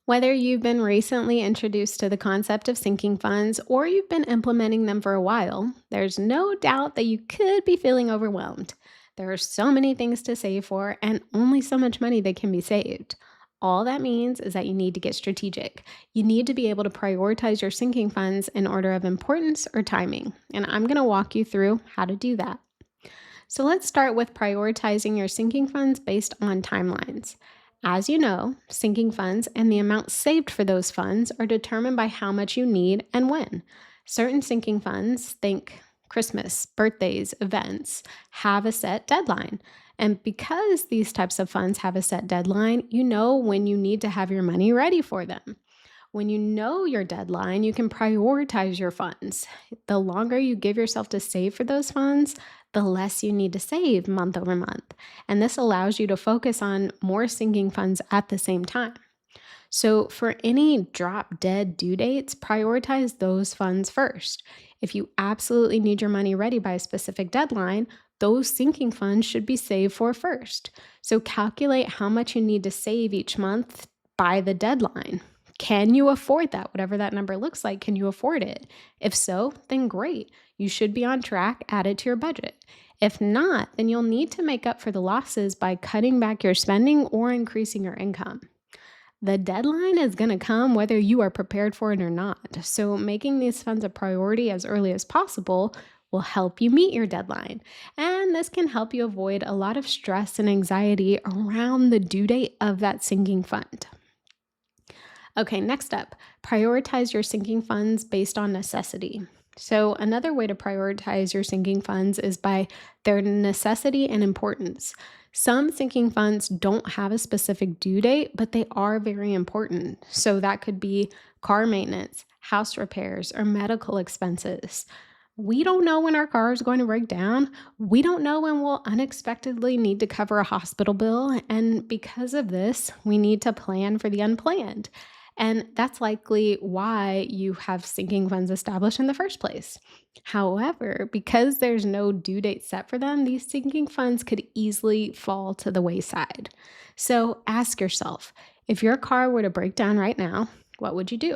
Whether you've been recently introduced to the concept of sinking funds or you've been implementing them for a while, there's no doubt that you could be feeling overwhelmed. There are so many things to save for and only so much money that can be saved. All that means is that you need to get strategic. You need to be able to prioritize your sinking funds in order of importance or timing. And I'm going to walk you through how to do that. So let's start with prioritizing your sinking funds based on timelines. As you know, sinking funds and the amount saved for those funds are determined by how much you need and when. Certain sinking funds, think Christmas, birthdays, events, have a set deadline. And because these types of funds have a set deadline, you know when you need to have your money ready for them. When you know your deadline, you can prioritize your funds. The longer you give yourself to save for those funds, the less you need to save month over month. And this allows you to focus on more sinking funds at the same time. So, for any drop dead due dates, prioritize those funds first. If you absolutely need your money ready by a specific deadline, those sinking funds should be saved for first. So, calculate how much you need to save each month by the deadline. Can you afford that? Whatever that number looks like, can you afford it? If so, then great. You should be on track, add it to your budget. If not, then you'll need to make up for the losses by cutting back your spending or increasing your income. The deadline is going to come whether you are prepared for it or not. So, making these funds a priority as early as possible will help you meet your deadline. And this can help you avoid a lot of stress and anxiety around the due date of that sinking fund. Okay, next up, prioritize your sinking funds based on necessity. So, another way to prioritize your sinking funds is by their necessity and importance. Some sinking funds don't have a specific due date, but they are very important. So, that could be car maintenance, house repairs, or medical expenses. We don't know when our car is going to break down. We don't know when we'll unexpectedly need to cover a hospital bill. And because of this, we need to plan for the unplanned. And that's likely why you have sinking funds established in the first place. However, because there's no due date set for them, these sinking funds could easily fall to the wayside. So ask yourself, if your car were to break down right now, what would you do?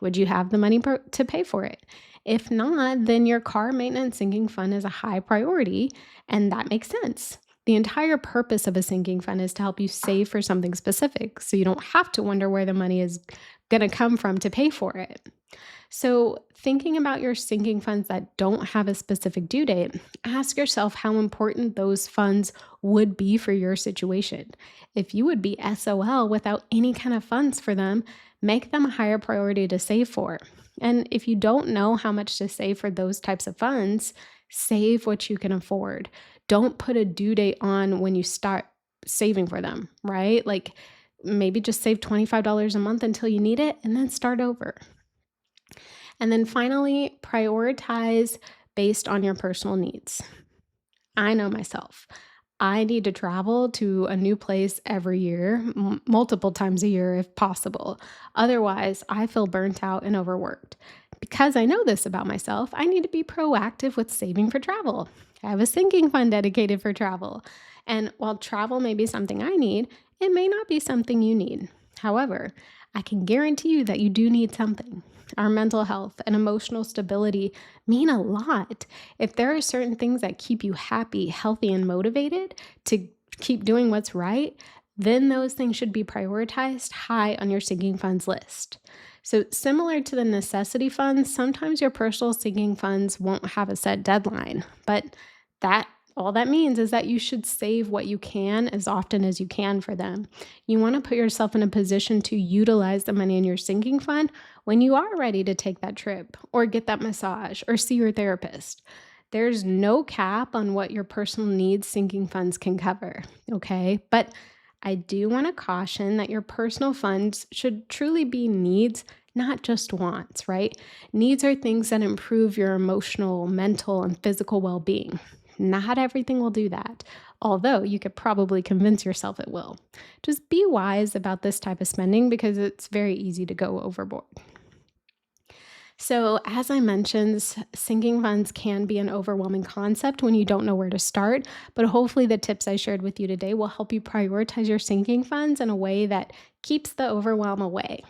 Would you have the money to pay for it? If not, then your car maintenance sinking fund is a high priority, and that makes sense. The entire purpose of a sinking fund is to help you save for something specific, so you don't have to wonder where the money is going to come from to pay for it. So, thinking about your sinking funds that don't have a specific due date, ask yourself how important those funds would be for your situation. If you would be SOL without any kind of funds for them, make them a higher priority to save for. And if you don't know how much to save for those types of funds, save what you can afford. Don't put a due date on when you start saving for them, right? Like maybe just save $25 a month until you need it and then start over. And then finally, prioritize based on your personal needs. I know myself. I need to travel to a new place every year, multiple times a year if possible. Otherwise, I feel burnt out and overworked. Because I know this about myself, I need to be proactive with saving for travel. I have a sinking fund dedicated for travel. And while travel may be something I need, it may not be something you need. However, I can guarantee you that you do need something. Our mental health and emotional stability mean a lot. If there are certain things that keep you happy, healthy, and motivated to keep doing what's right, then those things should be prioritized high on your sinking funds list. So, similar to the necessity funds, sometimes your personal sinking funds won't have a set deadline, but that all that means is that you should save what you can as often as you can for them. You want to put yourself in a position to utilize the money in your sinking fund when you are ready to take that trip or get that massage or see your therapist. There's no cap on what your personal needs sinking funds can cover, okay? But I do want to caution that your personal funds should truly be needs, not just wants, right? Needs are things that improve your emotional, mental, and physical well being. Not everything will do that, although you could probably convince yourself it will. Just be wise about this type of spending because it's very easy to go overboard. So, as I mentioned, sinking funds can be an overwhelming concept when you don't know where to start, but hopefully, the tips I shared with you today will help you prioritize your sinking funds in a way that keeps the overwhelm away.